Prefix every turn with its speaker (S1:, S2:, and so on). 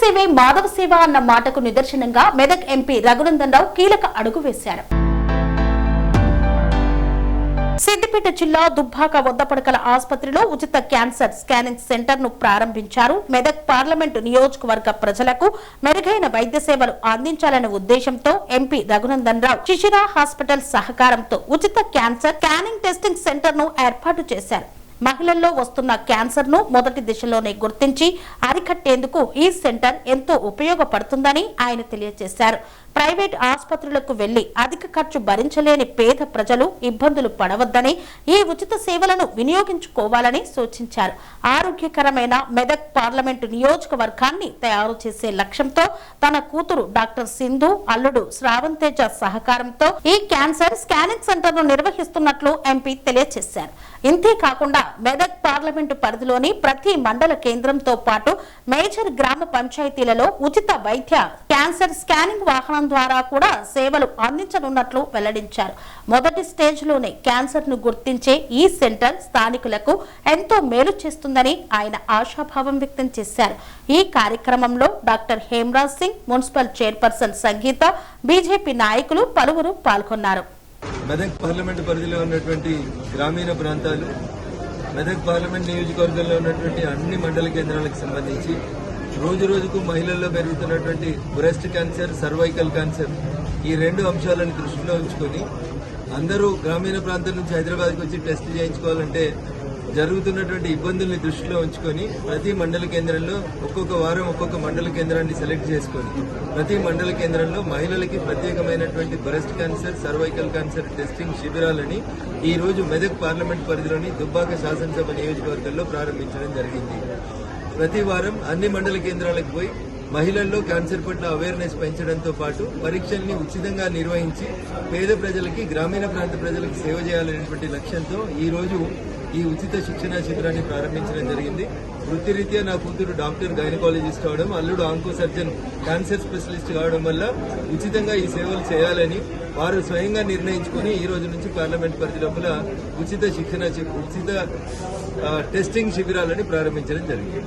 S1: సేవే మాధవ సేవ అన్న మాటకు నిదర్శనంగా మెదక్ ఎంపీ రఘునందన్ రావు కీలక అడుగు వేశారు. సిద్దిపేట జిల్లా దుబ్బాక వద్దపడకల ఆసుపత్రిలో ఉచిత క్యాన్సర్ స్కానింగ్ సెంటర్ ను ప్రారంభించారు. మెదక్ పార్లమెంటు నియోజకవర్గ ప్రజలకు మెరుగైన వైద్య సేవలు అందించాలనే ఉద్దేశంతో ఎంపీ రఘునందన్ రావు శిశిరా హాస్పిటల్ సహకారంతో ఉచిత క్యాన్సర్ స్కానింగ్ టెస్టింగ్ సెంటర్ ను ఏర్పాటు చేశారు. మహిళల్లో వస్తున్న క్యాన్సర్ ను మొదటి దశలోనే గుర్తించి అరికట్టేందుకు ఈ సెంటర్ ఎంతో ఉపయోగపడుతుందని ఆయన తెలియజేశారు. ప్రైవేట్ ఆసుపత్రులకు వెళ్లి అధిక ఖర్చు భరించలేని పేద ప్రజలు ఇబ్బందులు పడవద్దని ఈ ఉచిత సేవలను వినియోగించుకోవాలని సూచించారు. ఆరోగ్యకరమైన మెదక్ పార్లమెంటు నియోజకవర్గాన్ని తయారు చేసే లక్ష్యంతో తన కూతురు డాక్టర్ సింధు, అల్లుడు శ్రావణ్ తేజ సహకారంతో ఈ క్యాన్సర్ స్కానింగ్ సెంటర్ ను నిర్వహిస్తున్నట్లు ఎంపీ తెలియజేశారు. ఇంతేకాకుండా మెదక్ పార్లమెంటు పరిధిలోని ప్రతి మండల కేంద్రంతో పాటు మేజర్ గ్రామ పంచాయతీలలో ఉచిత వైద్య క్యాన్సర్ స్కానింగ్ వాహనం ద్వారా కూడా సేవలు అందించనున్నట్లు వెల్లడించారు. మొదటి స్టేజ్ లోనే క్యాన్సర్ ను గుర్తించే ఈ సెంటర్ స్థానికులకు ఎంతో మేలు చేస్తుందని ఆయన ఆశాభావం వ్యక్తం చేశారు. ఈ కార్యక్రమంలో doctor Hemraj Singh, municipal chairperson Sangeetha, BJP నాయకులు పలువురు పాల్గొన్నారు.
S2: మెదక్ పార్లమెంట్ పరిధిలో ఉన్నటువంటి గ్రామీణ ప్రాంతాలు, మెదక్ పార్లమెంట్ నియోజకవర్గంలో ఉన్నటువంటి అన్ని మండల కేంద్రాలకు సంబంధించి రోజు రోజుకు మహిళల్లో పెరుగుతున్నటువంటి బ్రెస్ట్ క్యాన్సర్, సర్వైకల్ క్యాన్సర్ ఈ రెండు అంశాలను దృష్టిలో ఉంచుకొని అందరూ గ్రామీణ ప్రాంతం నుంచి హైదరాబాద్కి వచ్చి టెస్ట్ చేయించుకోవాలంటే జరుగుతున్నటువంటి ఇబ్బందుల్ని దృష్టిలో ఉంచుకొని ప్రతి మండల కేంద్రంలో ఒక్కొక్క వారం ఒక్కొక్క మండల కేంద్రాన్ని సెలెక్ట్ చేసుకొని ప్రతి మండల కేంద్రంలో మహిళలకి ప్రత్యేకమైనటువంటి breast cancer, cervical cancer testing శిబిరాలని ఈ రోజు మెదక్ పార్లమెంట్ పరిధిలోని దుబ్బాక శాసనసభ నియోజకవర్గంలో ప్రారంభించడం జరిగింది. ప్రతి వారం అన్ని మండల కేంద్రాలకు పోయి మహిళల్లో క్యాన్సర్ పట్ల అవేర్నెస్ పెంచడంతో పాటు పరీక్షల్ని ఉచితంగా నిర్వహించి పేద ప్రజలకి, గ్రామీణ ప్రాంత ప్రజలకు సేవ చేయాలనేటువంటి లక్ష్యంతో ఈ రోజు ఈ ఉచిత శిక్షణా శిబిరాన్ని ప్రారంభించడం జరిగింది. వృత్తిరీత్యా నా కూతురు డాక్టర్ గైనకాలజిస్ట్ అవడం, అల్లుడు ఆంకో సర్జన్ క్యాన్సర్ స్పెషలిస్ట్ కావడం వల్ల ఉచితంగా ఈ సేవలు చేయాలని వారు స్వయంగా నిర్ణయించుకుని ఈ రోజు నుంచి పార్లమెంట్ పరిధి లోపల ఉచిత టెస్టింగ్ శిబిరాలని ప్రారంభించడం జరిగింది.